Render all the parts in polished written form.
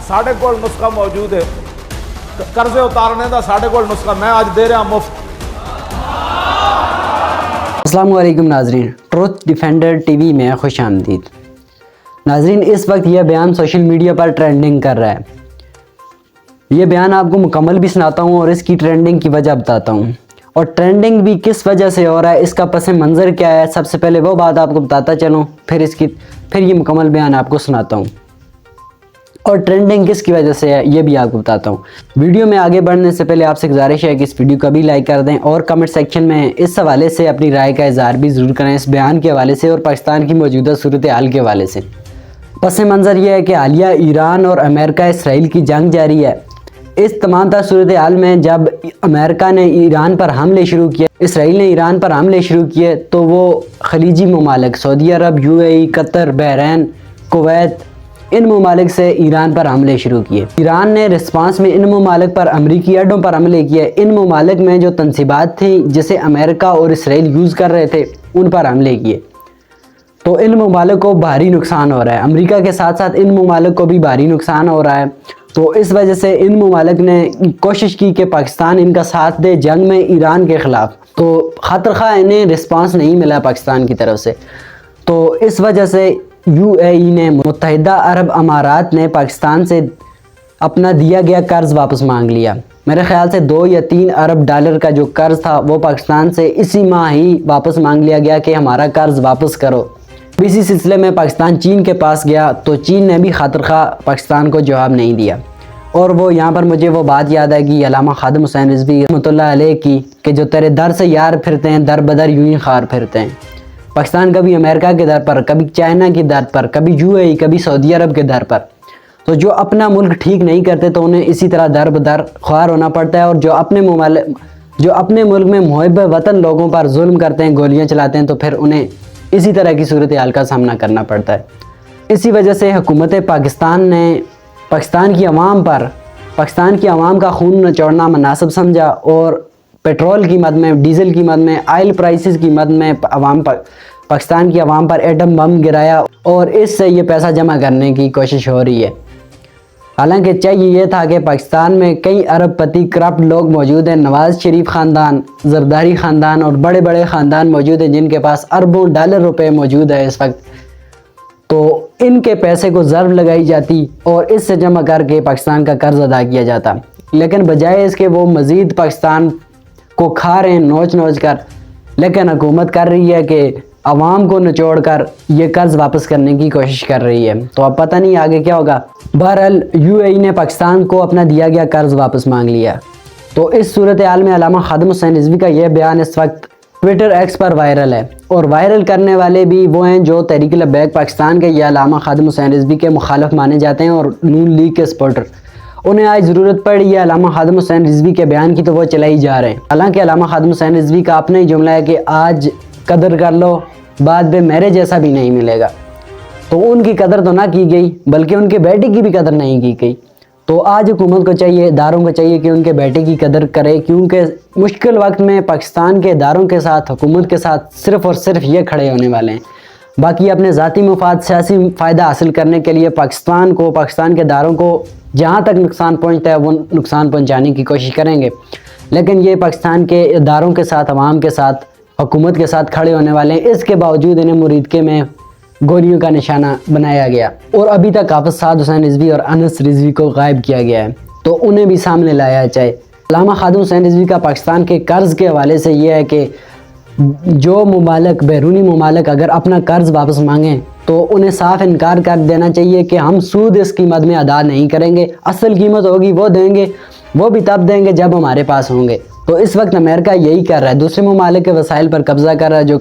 साढ़े कोल नुस्खा मौजूद है, कर्जे उतारने का साढ़े कोल नुस्खा मैं आज दे रहा मुफ्त। अस्सलाम वालेकुम नाजरीन, ट्रुथ डिफेंडर टीवी में खुश आमदीद। नाजरीन, इस वक्त यह बयान सोशल मीडिया पर ट्रेंडिंग कर रहा है। यह बयान आपको मुकम्मल भी सुनाता हूँ और इसकी ट्रेंडिंग की वजह बताता हूँ, और ट्रेंडिंग भी किस वजह से हो रहा है, इसका पस मंज़र क्या है। सबसे पहले वो बात आपको बताता चलूँ, फिर ये मुकम्मल बयान आपको सुनाता हूँ, और ट्रेंडिंग किसकी वजह से है ये भी आपको बताता हूँ। वीडियो में आगे बढ़ने से पहले आपसे गुजारिश है कि इस वीडियो को भी लाइक कर दें और कमेंट सेक्शन में इस हवाले से अपनी राय का इज़हार भी ज़रूर करें, इस बयान के हवाले से और पाकिस्तान की मौजूदा सूरत हाल के हवाले से। पस मंज़र ये है कि हालिया ईरान और अमेरिका इसराइल की जंग जारी है। इस तमाम तर सूरत हाल में जब अमेरिका ने ईरान पर हमले शुरू किए, इसराइल ने ईरान पर हमले शुरू किए, तो वो खलीजी ममालिक सऊदी अरब, UAE, कतर, बहरैन, कुवैत, इन ममालिक से ईरान पर हमले शुरू किए। ईरान ने रिस्पांस में इन ममालिक पर अमरीकी अड्डों पर हमले किए। इन ममालिक में जो तनसीबात थी जिसे अमेरिका और इसराइल यूज़ कर रहे थे, उन पर हमले किए। तो इन ममालिक को भारी नुकसान हो रहा है, अमेरिका के साथ साथ इन ममालिक को भी भारी नुकसान हो रहा है। तो इस वजह से इन ममालिक ने कोशिश की कि पाकिस्तान इनका साथ दे जंग में ईरान के ख़िलाफ़। तो खातिर इन्हें रिस्पांस नहीं मिला पाकिस्तान की तरफ से। तो इस वजह से UAE ने, मुत्तहिदा अरब अमारात ने पाकिस्तान से अपना दिया गया कर्ज़ वापस मांग लिया। मेरे ख़्याल से 2 या 3 अरब डॉलर का जो कर्ज़ था वो पाकिस्तान से इसी माह ही वापस मांग लिया गया कि हमारा कर्ज़ वापस करो। इसी सिलसिले में पाकिस्तान चीन के पास गया, तो चीन ने भी खातिर पाकिस्तान को जवाब नहीं दिया। और वो यहाँ पर मुझे वो बात याद आएगी अल्लामा खादिम हुसैन रिज़वी रहमतुल्लाह अलैह की, कि जो तेरे दर से यार फिरते हैं, दर बदर यूं ही खार फिरते हैं। पाकिस्तान कभी अमेरिका के दर पर, कभी चाइना की दर पर, कभी UAE, कभी सऊदी अरब के दर पर। तो जो अपना मुल्क ठीक नहीं करते तो उन्हें इसी तरह दर बदर ख्वार होना पड़ता है, और जो अपने मुल्क में मुहिब वतन लोगों पर जुल्म करते हैं, गोलियाँ चलाते हैं, तो फिर उन्हें इसी तरह की सूरत हाल का सामना करना पड़ता है। इसी वजह से हुकूमत पाकिस्तान ने पाकिस्तान की आवाम का खून निचोड़ना मुनासिब समझा, और पेट्रोल की मद में, डीज़ल की मद में, आयल प्राइसेस की मद में पाकिस्तान की आवाम पर एटम बम गिराया, और इससे ये पैसा जमा करने की कोशिश हो रही है। हालांकि चाहिए ये था कि पाकिस्तान में कई अरबपति करप्ट लोग मौजूद हैं, नवाज़ शरीफ ख़ानदान, जरदारी ख़ानदान और बड़े बड़े ख़ानदान मौजूद हैं जिनके पास अरबों डॉलर रुपए मौजूद है इस वक्त। तो इनके पैसे को ज़र्ब लगाई जाती और इससे जमा करके पाकिस्तान का कर्ज़ अदा किया जाता, लेकिन बजाय इसके वो मज़ीद पाकिस्तान को खा रहे हैं नोच नोच कर। लेकिन हुकूमत कर रही है कि आवाम को निचोड़ कर ये कर्ज़ वापस करने की कोशिश कर रही है। तो अब पता नहीं आगे क्या होगा। बहरहाल UAE ने पाकिस्तान को अपना दिया गया कर्ज़ वापस मांग लिया। तो इस सूरत हाल में अल्लामा खादिम हुसैन रिज़वी का यह बयान इस वक्त ट्विटर X पर वायरल है, और वायरल करने वाले भी वो हैं जो तहरीक लब्बैक पाकिस्तान के या अल्लामा खादिम हुसैन रिज़वी के मुखालिफ माने जाते हैं और नून लीग के सपोर्टर। उन्हें आज ज़रूरत पड़ी है अल्लामा खादिम हुसैन रिज़वी के बयान की, तो वो चलाई जा रहे हैं। हालांकि अल्लामा खादिम हुसैन रिज़वी का अपना ही जुमला है कि आज कदर कर लो, बाद में मेरे जैसा भी नहीं मिलेगा। तो उनकी कदर तो ना की गई, बल्कि उनके बेटे की भी कदर नहीं की गई। तो आज हुकूमत को चाहिए, इदारों को चाहिए कि उनके बेटे की कदर करे, क्योंकि मुश्किल वक्त में पाकिस्तान के इदारों के साथ, हुकूमत के साथ सिर्फ़ और सिर्फ ये खड़े होने वाले हैं। बाकी अपने ज़ाती मुफाद, सियासी फ़ायदा हासिल करने के लिए पाकिस्तान के इदारों को जहाँ तक नुकसान पहुँचता है वो नुकसान पहुँचाने की कोशिश करेंगे। लेकिन ये पाकिस्तान के इदारों के साथ, अवाम के साथ, हुकूमत के साथ खड़े होने वाले हैं। इसके बावजूद इन्हें मुरीदके में गोलियों का निशाना बनाया गया, और अभी तक हाफ़िज़ साद हुसैन रिज़वी और अनस रिज़वी को गायब किया गया है, तो उन्हें भी सामने लाया जाए। अल्लामा खादिम हुसैन रिज़वी का पाकिस्तान के कर्ज़ के हवाले से ये है कि जो ममालिक, बैरूनी ममालिक अगर अपना कर्ज़ वापस मांगें तो उन्हें साफ इनकार कर देना चाहिए कि हम सूद इस कीमत में अदा नहीं करेंगे, असल कीमत होगी वो देंगे, वो भी तब देंगे जब हमारे पास होंगे। तो इस वक्त अमेरिका यही कर रहा है, दूसरे ममालिक के वसाइल पर कब्ज़ा कर रहा है जो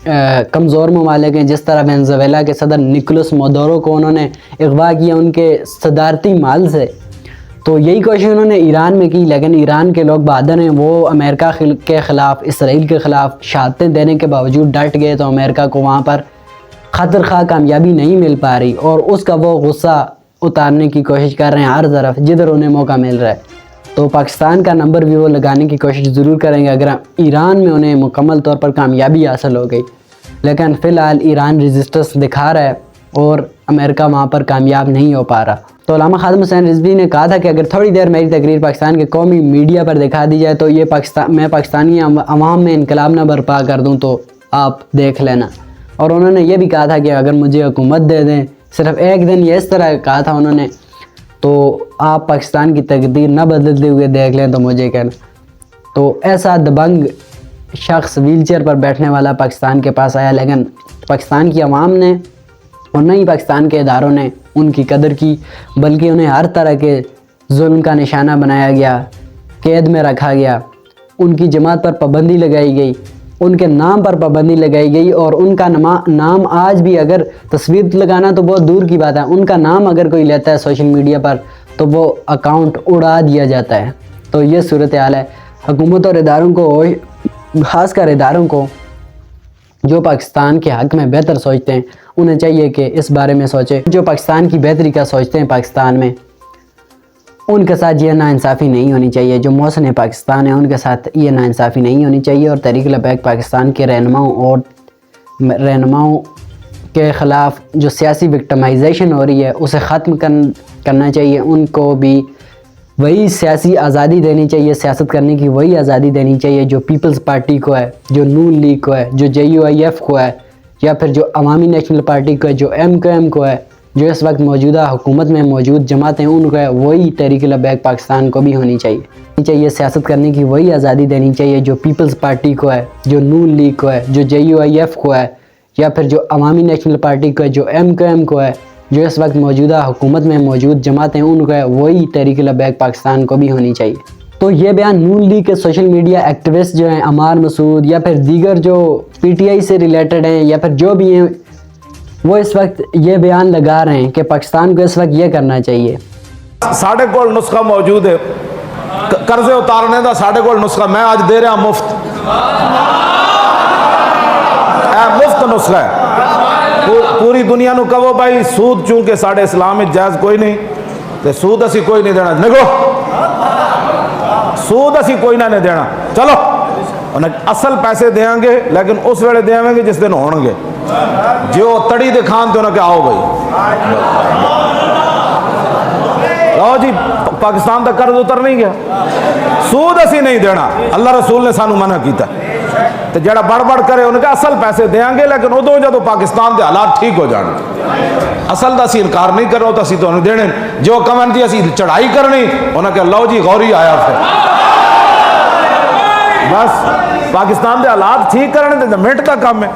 कमज़ोर ममालिक हैं। जिस तरह वेनेज़ुएला के सदर निकोलस मदुरो को उन्होंने अगवा किया उनके सदारती माल से, तो यही कोशिश उन्होंने ईरान में की। लेकिन ईरान के लोग बहादुर हैं, वो अमेरिका के ख़िलाफ़, इसराइल के ख़िलाफ़ शहादतें देने के बावजूद डट गए, तो अमेरिका को वहाँ पर खातिर खा कामयाबी नहीं मिल पा रही, और उसका वो गुस्सा उतारने की कोशिश कर रहे हैं हर तरफ जिधर उन्हें मौका मिल रहा है। तो पाकिस्तान का नंबर भी वो लगाने की कोशिश ज़रूर करेंगे अगर ईरान में उन्हें मुकम्मल तौर पर कामयाबी हासिल हो गई। लेकिन फ़िलहाल ईरान रेजिस्टेंस दिखा रहा है और अमेरिका वहाँ पर कामयाब नहीं हो पा रहा। تو علامہ خادم حسین رضوی نے کہا تھا کہ اگر تھوڑی دیر میری تقریر پاکستان کے قومی میڈیا پر دکھا دی جائے تو یہ میں پاکستانی عوام میں انقلاب نہ برپا کر دوں تو آپ دیکھ لینا. اور انہوں نے یہ بھی کہا تھا کہ اگر مجھے حکومت دے دیں صرف ایک دن، یہ اس طرح کہا تھا انہوں نے، تو آپ پاکستان کی تقدیر نہ بدلتے ہوئے دیکھ لیں تو مجھے کہنا. تو ایسا دبنگ شخص ویل چیئر پر بیٹھنے والا پاکستان کے پاس آیا، لیکن پاکستان کی عوام نے اور نہ ہی پاکستان کے اداروں نے ان کی قدر کی، بلکہ انہیں ہر طرح کے ظلم کا نشانہ بنایا گیا، قید میں رکھا گیا، ان کی جماعت پر پابندی لگائی گئی، ان کے نام پر پابندی لگائی گئی، اور ان کا نام آج بھی اگر تصویر لگانا تو بہت دور کی بات ہے، ان کا نام اگر کوئی لیتا ہے سوشل میڈیا پر تو وہ اکاؤنٹ اڑا دیا جاتا ہے. تو یہ صورتحال ہے. حکومت اور اداروں کو، خاص کر اداروں کو جو پاکستان کے حق میں بہتر سوچتے ہیں، انہیں چاہیے کہ اس بارے میں سوچے. جو پاکستان کی بہتری کا سوچتے ہیں پاکستان میں، ان کے ساتھ یہ ناانصافی نہیں ہونی چاہیے. جو محسن پاکستان ہیں ان کے ساتھ یہ ناانصافی نہیں ہونی چاہیے، اور تحریک لبیک پاکستان کے رہنماؤں کے خلاف جو سیاسی وکٹمائزیشن ہو رہی ہے اسے ختم کرنا چاہیے. ان کو بھی وہی سیاسی آزادی دینی چاہیے، سیاست کرنے کی وہی آزادی دینی چاہیے جو پیپلز پارٹی کو ہے، جو نون لیگ کو ہے، جو JUIF کو ہے، یا پھر جو عوامی نیشنل پارٹی کو ہے، جو MQM کو ہے، جو اس وقت موجودہ حکومت میں موجود جماعتیں ان کو ہے، وہی تحریک لبیک پاکستان کو بھی ہونی چاہیے. سیاست کرنے کی وہی آزادی دینی چاہیے جو پیپلز پارٹی کو ہے، جو نون لیگ کو ہے، جو JUIF کو ہے، یا پھر جو عوامی نیشنل پارٹی کو ہے، جو MQM کو ہے، جو اس وقت موجودہ حکومت میں موجود جماعتیں ان کو ہے، وہی تحریک لبیک پاکستان کو بھی ہونی چاہیے. تو یہ بیان نون لیگ کے سوشل میڈیا ایکٹیوسٹ جو ہیں عمار مسعود یا پھر دیگر جو PTI سے ریلیٹڈ ہیں یا پھر جو بھی ہیں، وہ اس وقت یہ بیان لگا رہے ہیں کہ پاکستان کو اس وقت یہ کرنا چاہیے. ساڑھے کول نسخہ موجود ہے قرضے اتارنے دا، ساڑھے کول نسخہ میں آج دے رہا مفت. مفت نسخہ ہے. پوری دنیا نو کہو بھائی سود چونکہ ساڑھے اسلام میں جائز کوئی نہیں، تو سود اسی کوئی نہیں دینا. نگو سود اسی کوئی نہ نہیں دینا. چلو اصل پیسے دیاں گے، لیکن اس ویلے دیاں گے جس دن ہون گے. جو تڑی دکھان تو انہوں کہ آؤ بھائی لو جی پاکستان دا قرض اتر نہیں گیا، سود اسی نہیں دینا. اللہ رسول نے سانو منع کیتا. تو جڑا بڑ کرے انہوں کہ اصل پیسے دیاں گے، لیکن ادو جدو پاکستان دے حالات ٹھیک ہو جانے. اصل دا اسی انکار نہیں کرو تو اسی تو انہوں دینے. جو کمن دی اسی چڑھائی کرنی انہوں کہ لو جی غوری آیا پھر. بس پاکستان دے حالات ٹھیک کرنے تے منٹ دا کام ہے.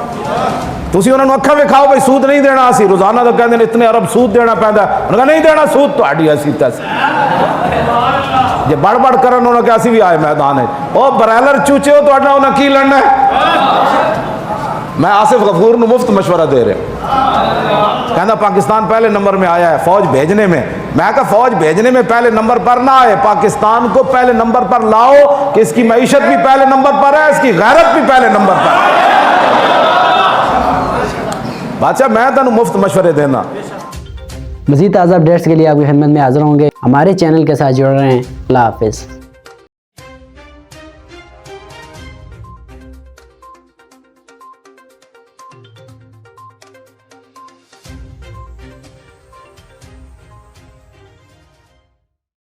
تسی انہوں نے اکھا بھی کھاؤ بھائی سود نہیں دینا. اسی روزانہ تو کہتے ہیں اتنے ارب سود دینا پہندا ہے. انہوں نے نہیں دینا سود تو آڈی ایسی تیسی. جی بڑ کرن انہوں نے کہ اسی بھی آئے میدان ہے. او برائلر چوچے ہو تو اڈنا انہوں نے کی لڑنا ہے. میں آصف غفور نے مفت مشورہ دے رہے ہیں. کہنا پاکستان پہلے نمبر میں آیا ہے فوج بھیجنے میں. میں کہا فوج بھیجنے میں پہلے نمبر پر نہ آئے، پاکستان کو پہلے نمبر پر لاؤ کہ اس کی معیشت بھی پہلے نمبر پر ہے، اس کی غیرت بھی پہلے نمبر پر ہے. بادشاہ میں تنوں مفت مشورے دینا. مزید تازہ اپڈیٹس کے لیے آپ کی خدمت میں حاضر ہوں گے. ہمارے چینل کے ساتھ جڑ رہے ہیں. اللہ حافظ.